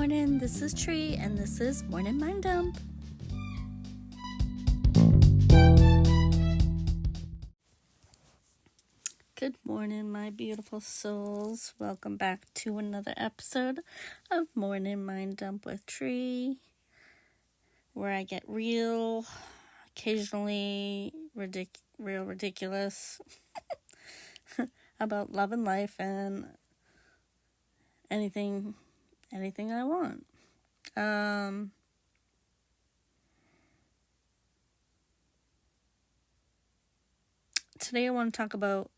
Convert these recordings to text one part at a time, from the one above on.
morning, this is Trie, and this is Morning Mind Dump. Good morning, my beautiful souls. Welcome back to another episode of Morning Mind Dump with Trie, where I get real, occasionally real ridiculous about love and life and anything I want. Today I want to talk about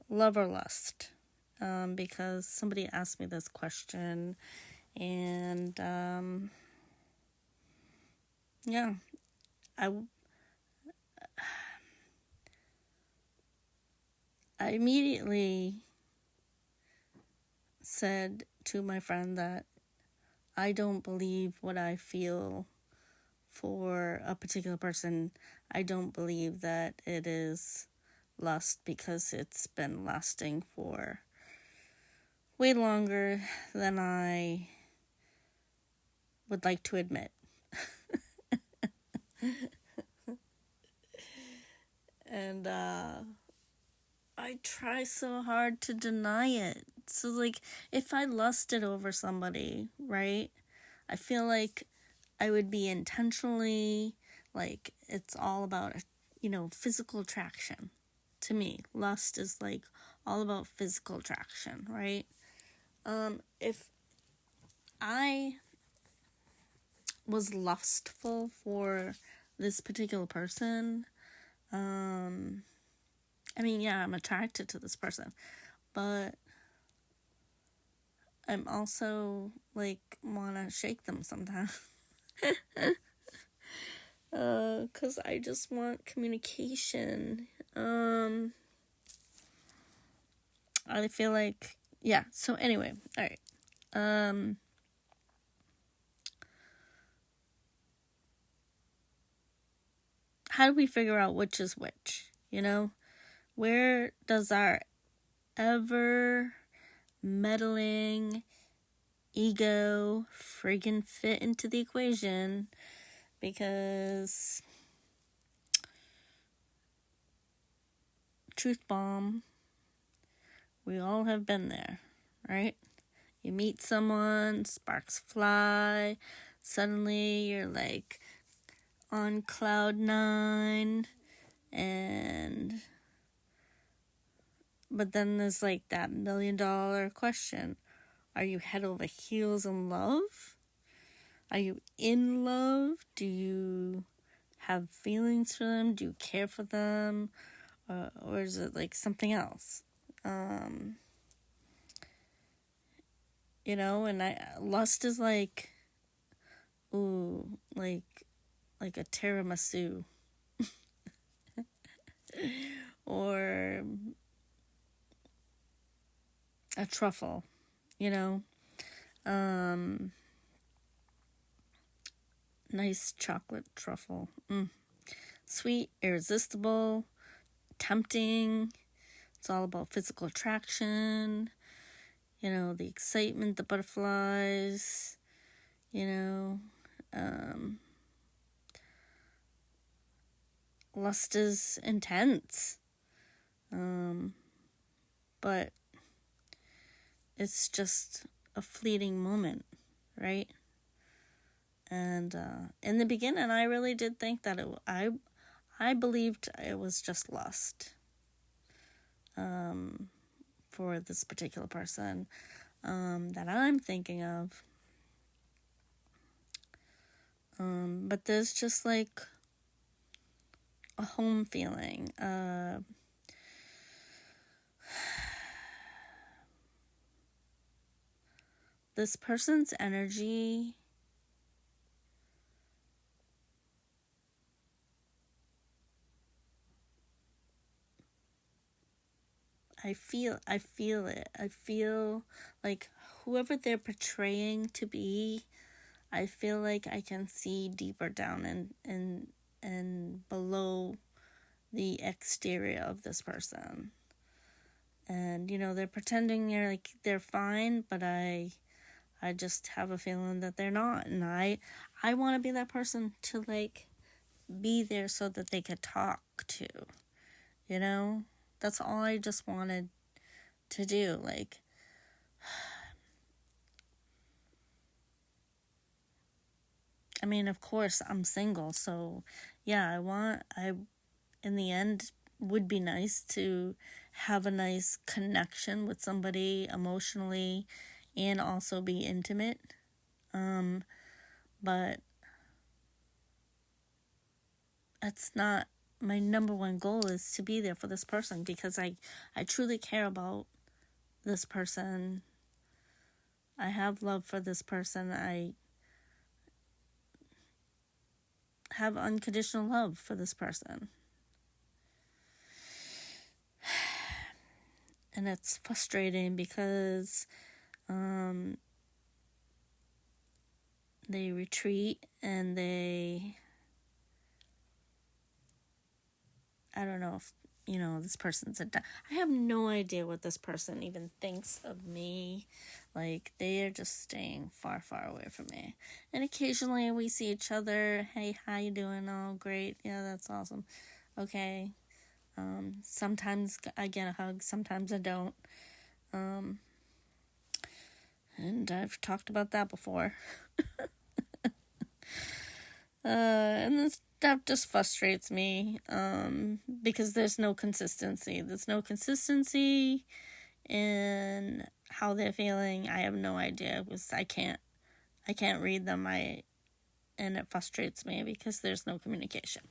love or lust, because somebody asked me this question, and I immediately said to my friend that I don't believe what I feel for a particular person. I don't believe that it is lust, because it's been lasting for way longer than I would like to admit. And I try so hard to deny it. So, if I lusted over somebody, right, I feel like I would be intentionally, it's all about, physical attraction. To me, lust is, all about physical attraction, right? If I was lustful for this particular person, I'm attracted to this person, but I'm also, want to shake them sometimes. Because I just want communication. I feel like, so anyway, alright. How do we figure out which is which, Where does our ever meddling ego friggin' fit into the equation? Because truth bomb, we all have been there, right? You meet someone, sparks fly, suddenly you're on cloud 9, but then there's that $1 million question. Are you head over heels in love? Are you in love? Do you have feelings for them? Do you care for them? Or is it something else? And lust is ooh, like a tiramisu. Or a truffle, nice chocolate truffle. Sweet, irresistible, tempting. It's all about physical attraction, the excitement, the butterflies, lust is intense, but it's just a fleeting moment, right? And in the beginning, I really did think that I believed it was just lust for this particular person that I'm thinking of. But there's just a home feeling. This person's energy I feel it. I feel like whoever they're portraying to be, I feel like I can see deeper down and below the exterior of this person. And, they're pretending they're fine, but I I just have a feeling that they're not. And I want to be that person to, like, be there so that they could talk to, you know? That's all I just wanted to do. Like, I mean, of course, I'm single, so yeah, in the end, would be nice to have a nice connection with somebody emotionally and also be intimate. But that's not my number one goal, is to be there for this person, because I truly care about this person. I have love for this person. I have unconditional love for this person. And it's frustrating because they retreat and I don't know if, this person's I have no idea what this person even thinks of me. Like, they are just staying far, far away from me. And occasionally we see each other. Hey, how you doing? Oh, great. Yeah, that's awesome. Okay. Sometimes I get a hug, sometimes I don't. And I've talked about that before. And this stuff just frustrates me, because there's no consistency. There's no consistency in how they're feeling. I have no idea, because I can't read them. And it frustrates me because there's no communication.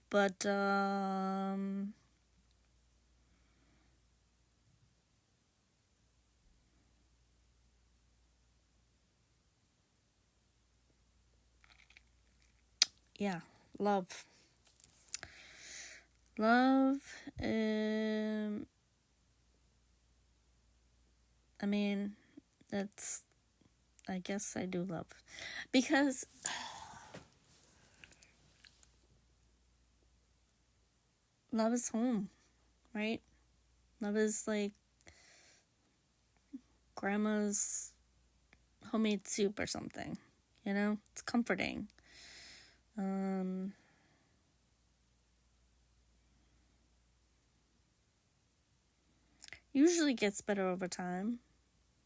But yeah, love. I mean, I guess I do love, because love is home, right? Love is like grandma's homemade soup or something, it's comforting. Usually gets better over time,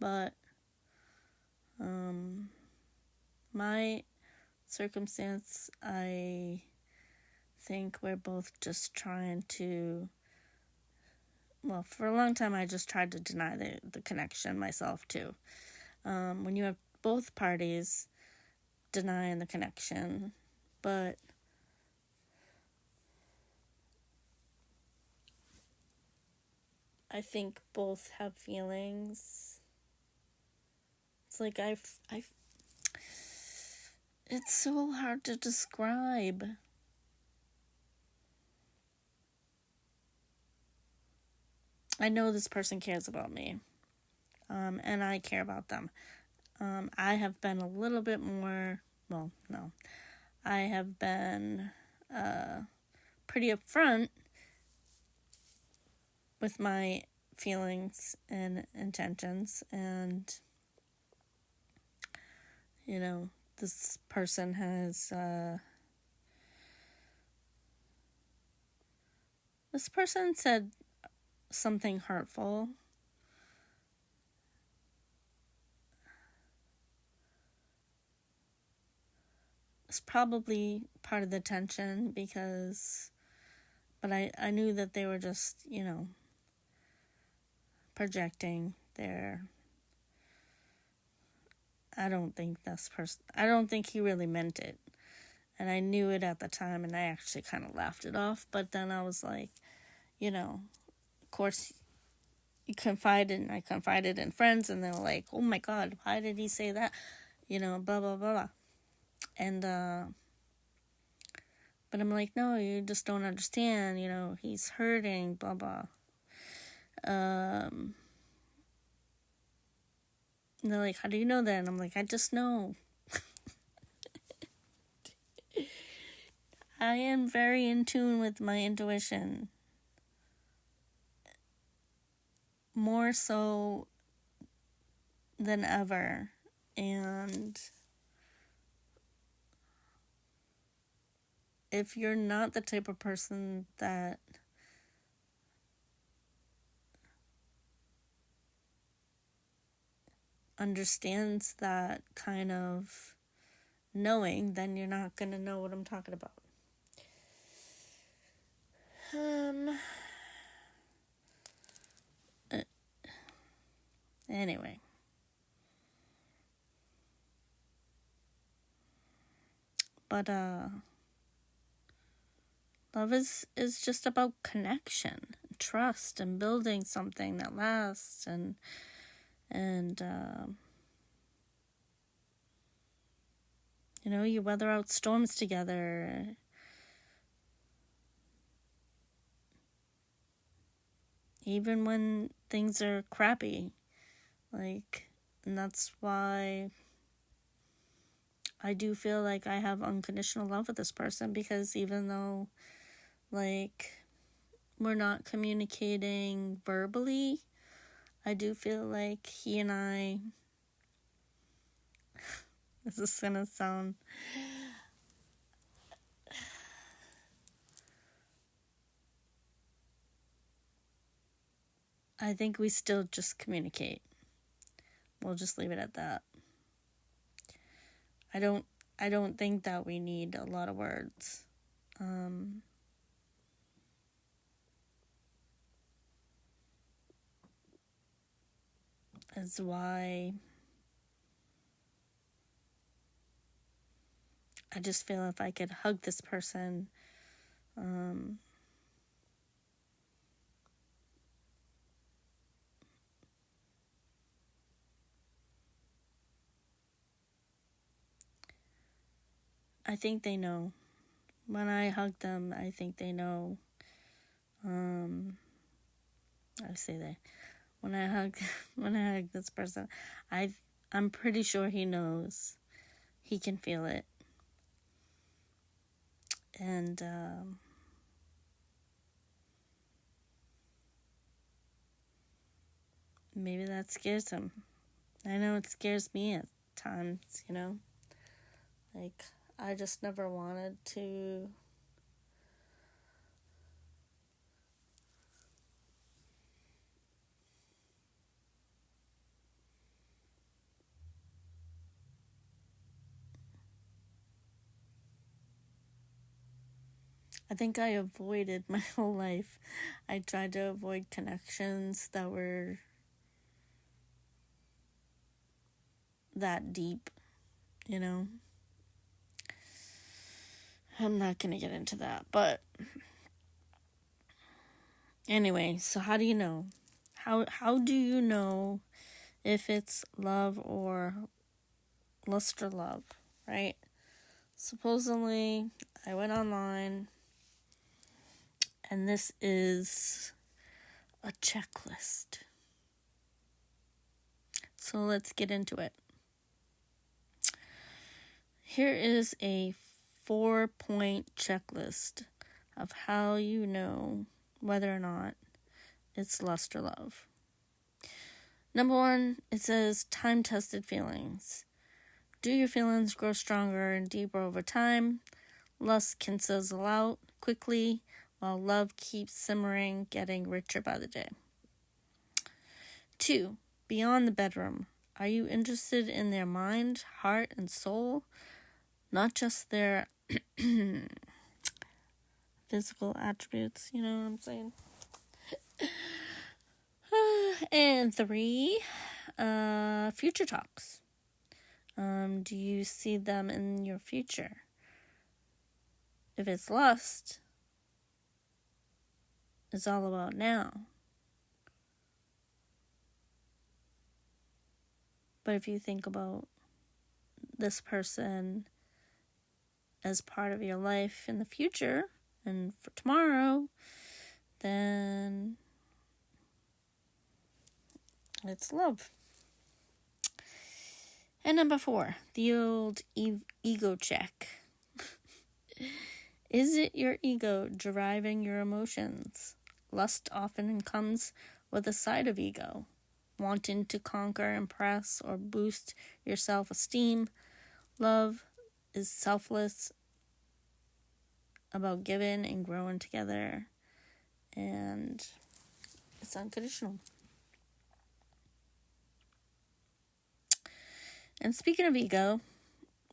but my circumstance, I think we're both just trying to, well, for a long time I just tried to deny the connection myself too. When you have both parties denying the connection, but I think both have feelings. It's like it's so hard to describe. I know this person cares about me, and I care about them. I have been a little bit more, well, no, I have been pretty upfront with my feelings and intentions, and this person has said something hurtful. It's probably part of the tension, but I knew that they were just, projecting their, I don't think he really meant it. And I knew it at the time, and I actually kind of laughed it off. But then I was like, of course, I confided in friends, and they were like, oh my God, why did he say that? Blah, blah, blah, blah. And, but I'm like, no, you just don't understand, he's hurting, blah, blah. And they're like, how do you know that? And I'm like, I just know. I am very in tune with my intuition. more so than ever. And if you're not the type of person that understands that kind of knowing, then you're not going to know what I'm talking about. Anyway. But love is just about connection, trust, and building something that lasts, and you weather out storms together. Even when things are crappy. And that's why I do feel like I have unconditional love with this person, because even though, we're not communicating verbally, I do feel like he and I, this is gonna sound, I think we still just communicate. We'll just leave it at that. I don't think that we need a lot of words. That's why I just feel if I could hug this person, I think they know. When I hug them, I think they know. I say that. When I hug this person, I'm pretty sure he knows. He can feel it. And maybe that scares him. I know it scares me at times, I just never wanted to I think I avoided my whole life. I tried to avoid connections that were that deep, I'm not going to get into that, but anyway, so how do you know? How do you know if it's love or lust or love, right? Supposedly, I went online, and this is a checklist. So let's get into it. Here is a 4-point checklist of how you know whether or not it's lust or love. Number 1, it says time-tested feelings. Do your feelings grow stronger and deeper over time? Lust can sizzle out quickly, while love keeps simmering, getting richer by the day. 2, beyond the bedroom. Are you interested in their mind, heart, and soul? Not just their physical attributes, you know what I'm saying? And 3, future talks. Do you see them in your future? If it's lust, it's all about now. But if you think about this person as part of your life in the future and for tomorrow, then it's love. And number 4, the old ego check. Is it your ego driving your emotions? Lust often comes with a side of ego, wanting to conquer, impress, or boost your self-esteem. Love is selfless, about giving and growing together, and it's unconditional. And speaking of ego,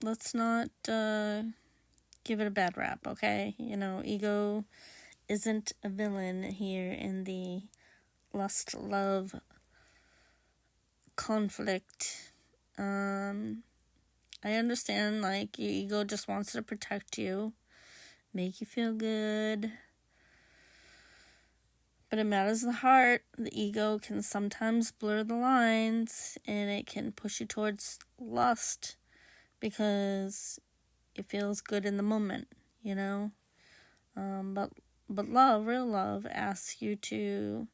let's not give it a bad rap, okay? Ego isn't a villain here in the lust, love, conflict. I understand, like, your ego just wants to protect you, make you feel good. But in matters of the heart, the ego can sometimes blur the lines, and it can push you towards lust because it feels good in the moment, But love, real love, asks you to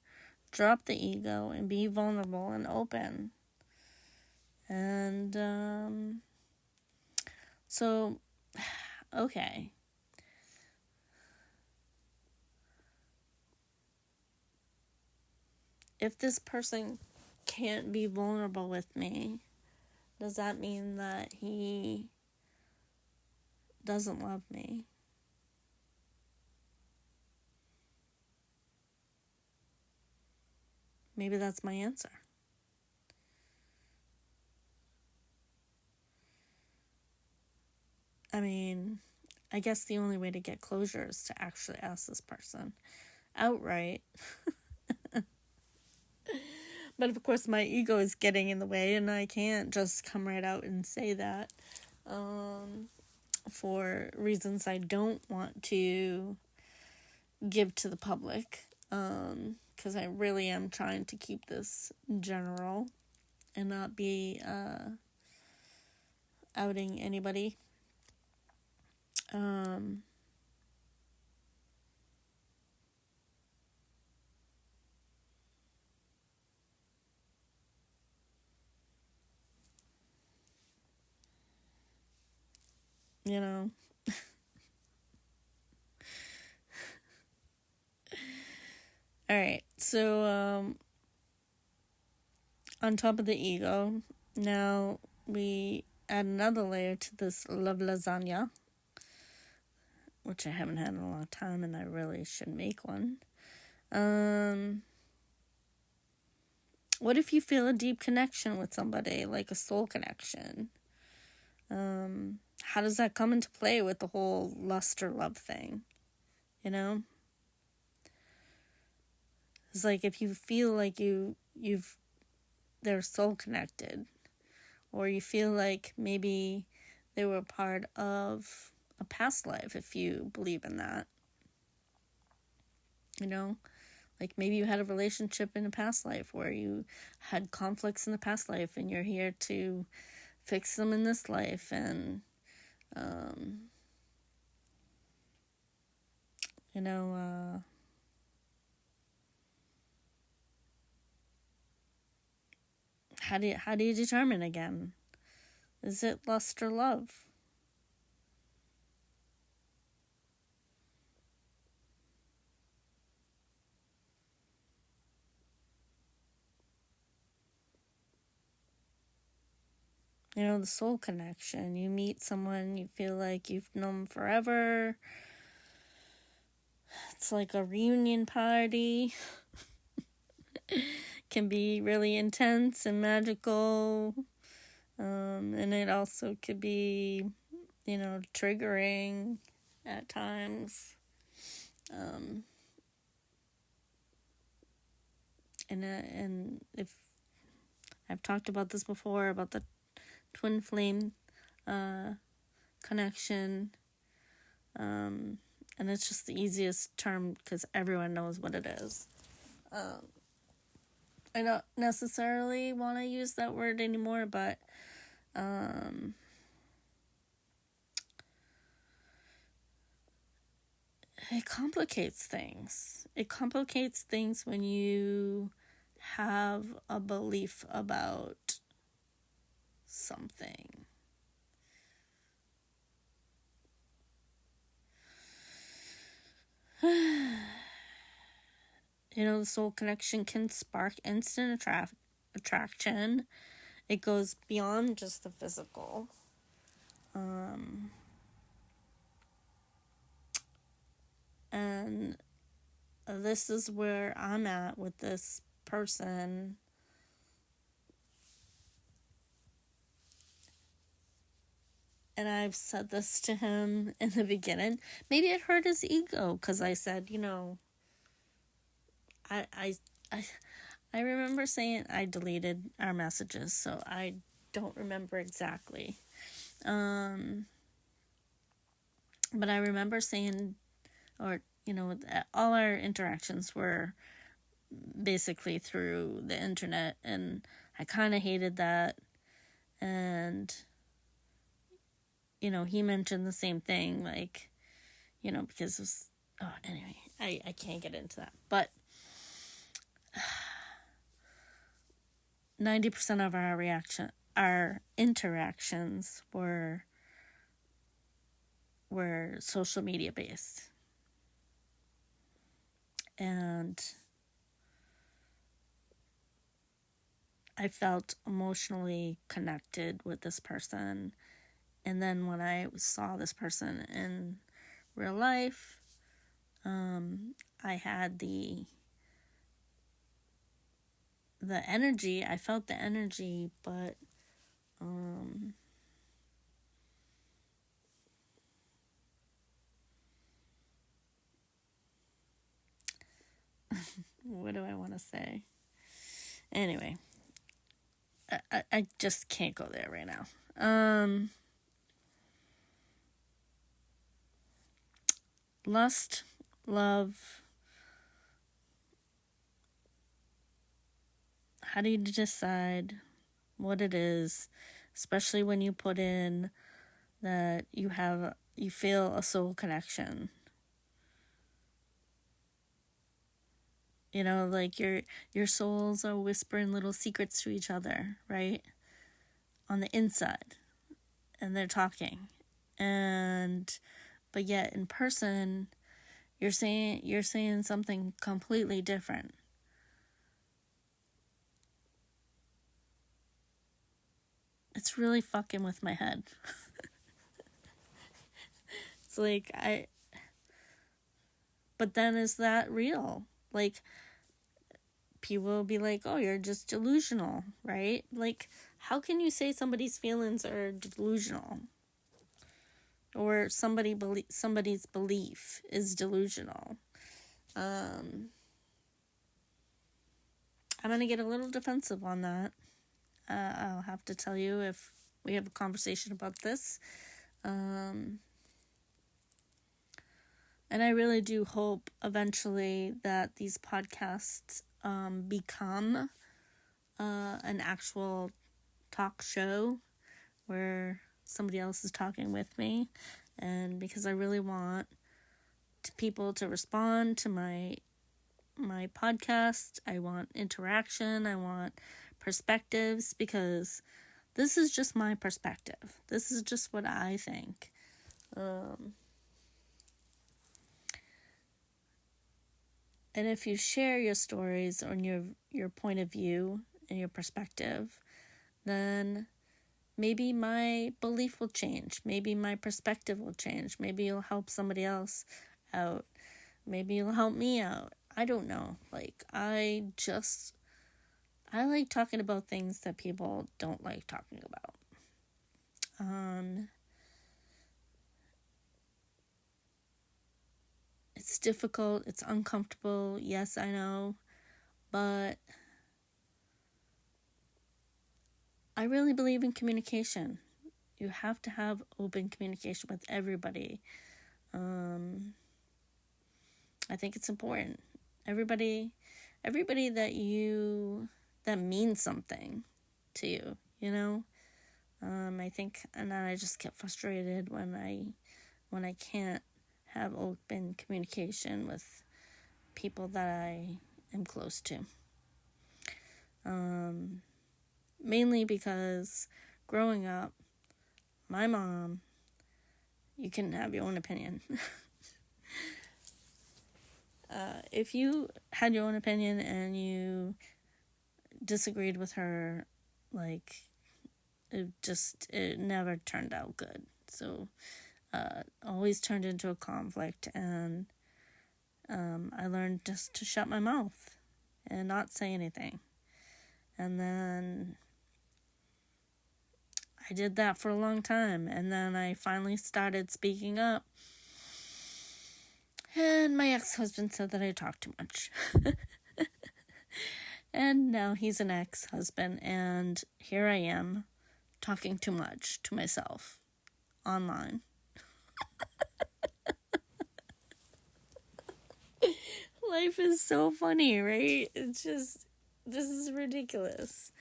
drop the ego and be vulnerable and open. And so, okay. If this person can't be vulnerable with me, does that mean that he doesn't love me? Maybe that's my answer. I mean, I guess the only way to get closure is to actually ask this person outright. But of course, my ego is getting in the way, and I can't just come right out and say that for reasons I don't want to give to the public, because I really am trying to keep this general and not be outing anybody. Alright, so on top of the ego, now we add another layer to this love lasagna, which I haven't had in a long time, and I really should make one. What if you feel a deep connection with somebody, like a soul connection? How does that come into play with the whole lust or love thing? It's like if you feel like they're soul connected, or you feel like maybe they were part of a past life, if you believe in that. Like maybe you had a relationship in a past life where you had conflicts in the past life, and you're here to fix them in this life, and how do you determine again? Is it lust or love? The soul connection. You meet someone, you feel like you've known them forever. It's like a reunion party. Can be really intense and magical. And it also could be, triggering at times. And if I've talked about this before, about the twin flame connection, and it's just the easiest term because everyone knows what it is. I don't necessarily want to use that word anymore, but it complicates things. It complicates things when you have a belief about something. The soul connection can spark instant attraction. It goes beyond just the physical. And this is where I'm at with this person. And I've said this to him in the beginning. Maybe it hurt his ego because I said, I remember saying I deleted our messages, so I don't remember exactly. But I remember saying, or, all our interactions were basically through the internet, and I kind of hated that. And, he mentioned the same thing, like, because it was, anyway, I can't get into that. But 90% of our interactions were social media based. And I felt emotionally connected with this person. And then when I saw this person in real life, I had the energy. I felt the energy, but what do I want to say? Anyway, I just can't go there right now. Lust, love. How do you decide what it is, especially when you put in that you feel a soul connection? Like your souls are whispering little secrets to each other, right? On the inside. And they're talking. But yet in person, you're saying something completely different. It's really fucking with my head. It's like, but then is that real? Like, people will be like, oh, you're just delusional, right? Like, how can you say somebody's feelings are delusional? Or somebody's belief is delusional? I'm going to get a little defensive on that. I'll have to tell you if we have a conversation about this. And I really do hope eventually that these podcasts become an actual talk show where somebody else is talking with me. And because I really want people to respond to my podcast, I want interaction, I want perspectives, because this is just my perspective. This is just what I think. And if you share your stories or your point of view and your perspective, then maybe my belief will change. Maybe my perspective will change. Maybe you'll help somebody else out. Maybe you'll help me out. I don't know. Like, I like talking about things that people don't like talking about. It's difficult. It's uncomfortable. Yes, I know. But I really believe in communication. You have to have open communication with everybody. I think it's important. Everybody that means something to you, I think, and then I just get frustrated when I can't have open communication with people that I am close to. Mainly because growing up, my mom, you can have your own opinion. if you had your own opinion and you disagreed with her, like, it never turned out good. So, always turned into a conflict, and I learned just to shut my mouth and not say anything. And then I did that for a long time, and then I finally started speaking up. And my ex-husband said that I talked too much. And now he's an ex-husband, and here I am talking too much to myself online. Life is so funny, right? It's just, this is ridiculous.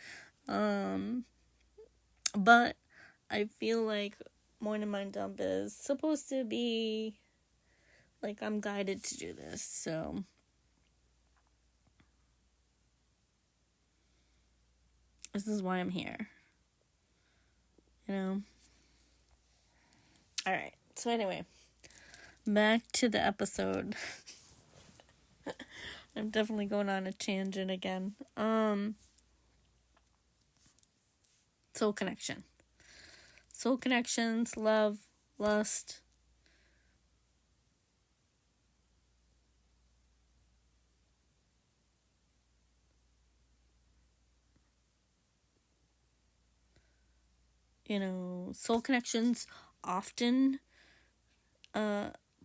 But I feel like Morning Mind Dump is supposed to be, like, I'm guided to do this, so this is why I'm here. You know? Alright, so anyway, back to the episode. I'm definitely going on a tangent again. Soul connection. Soul connections, love, lust. You know, soul connections often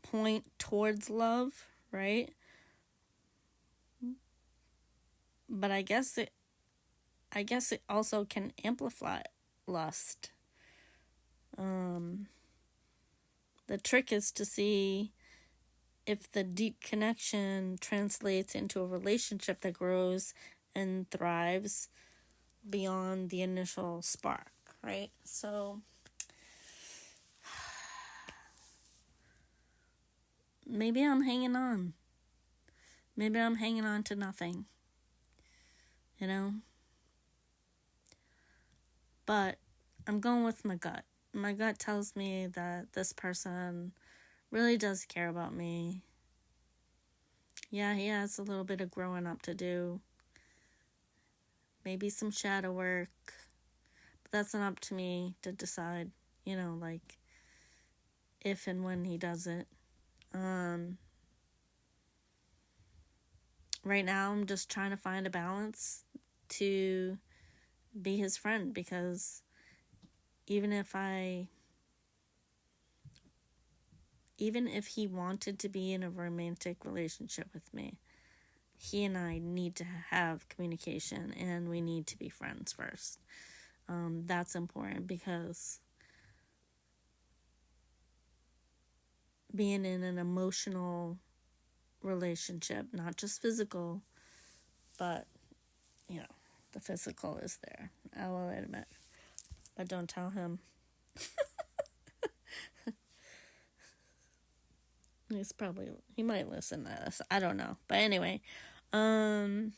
point towards love, right? But I guess it also can amplify lust. The trick is to see if the deep connection translates into a relationship that grows and thrives beyond the initial spark, right? So maybe I'm hanging on. Maybe I'm hanging on to nothing. You know? But I'm going with my gut. My gut tells me that this person really does care about me. Yeah, he has a little bit of growing up to do. Maybe some shadow work. But that's not up to me to decide, you know, like, if and when he does it. Right now, I'm just trying to find a balance to be his friend, because even if he wanted to be in a romantic relationship with me, he and I need to have communication, and we need to be friends first. That's important, because being in an emotional relationship, not just physical, but, you know, the physical is there, I will admit. But don't tell him. He might listen to this. I don't know. But anyway, I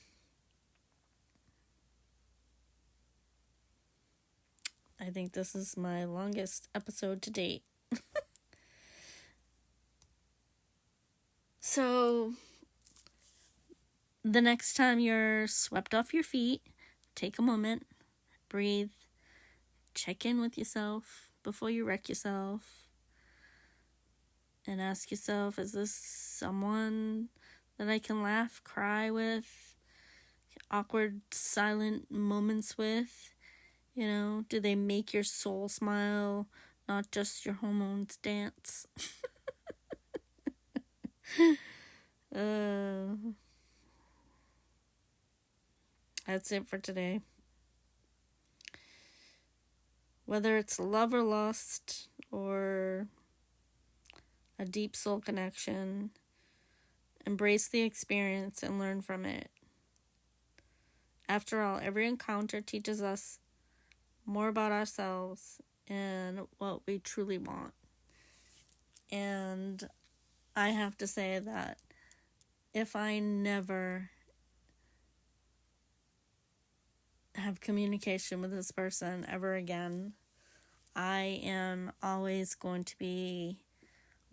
think this is my longest episode to date. So, the next time you're swept off your feet, take a moment, breathe, check in with yourself before you wreck yourself, and ask yourself, is this someone that I can laugh, cry with, awkward, silent moments with? You know, do they make your soul smile, not just your hormones dance? That's it for today. Whether it's love or lust, or a deep soul connection, embrace the experience and learn from it. After all, every encounter teaches us more about ourselves and what we truly want. And I have to say that if I never have communication with this person ever again, I am always going to be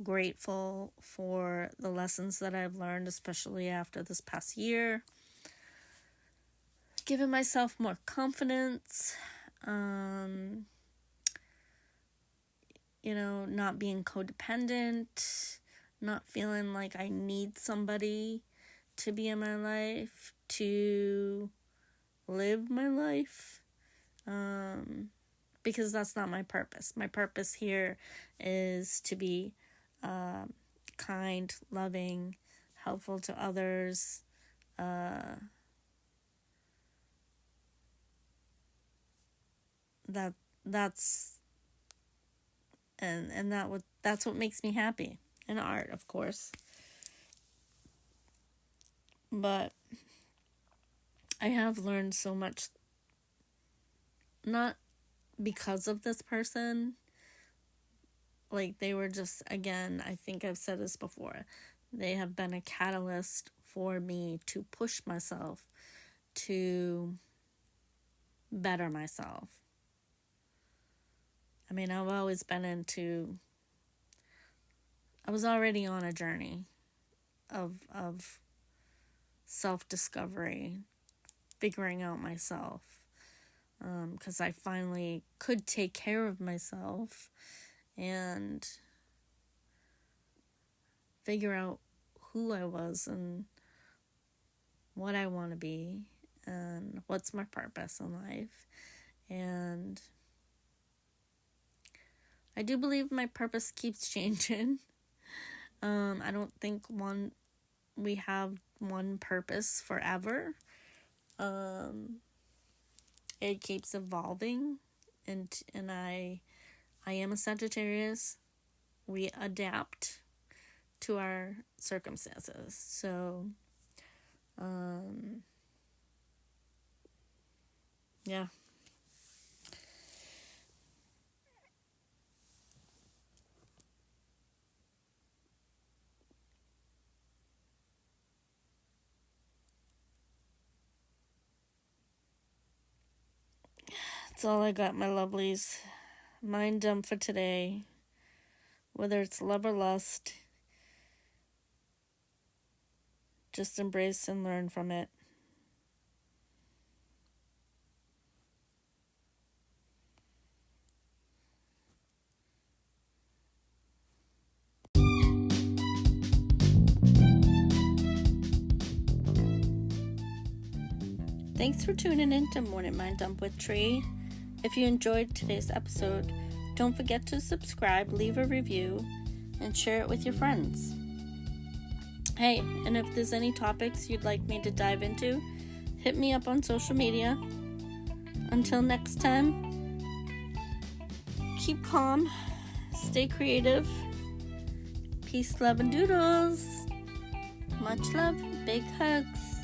grateful for the lessons that I've learned, especially after this past year. Giving myself more confidence, not being codependent, not feeling like I need somebody to be in my life, to live my life, because that's not my purpose. My purpose here is to be kind, loving, helpful to others, that's what makes me happy. And art, of course. But I have learned so much, not because of this person. Like, they were just, again, I think I've said this before, they have been a catalyst for me to push myself, to better myself. I mean, I've always been I was already on a journey of self-discovery, figuring out myself, because I finally could take care of myself and figure out who I was and what I want to be and what's my purpose in life. And I do believe my purpose keeps changing. I don't think we have one purpose forever. It keeps evolving, and I am a Sagittarius. We adapt to our circumstances. So, yeah. That's all I got, my lovelies. Mind dump for today. Whether it's love or lust, just embrace and learn from it. Thanks for tuning in to Morning Mind Dump with Trie. If you enjoyed today's episode, don't forget to subscribe, leave a review, and share it with your friends. Hey, and if there's any topics you'd like me to dive into, hit me up on social media. Until next time, keep calm, stay creative, peace, love, and doodles. Much love, big hugs.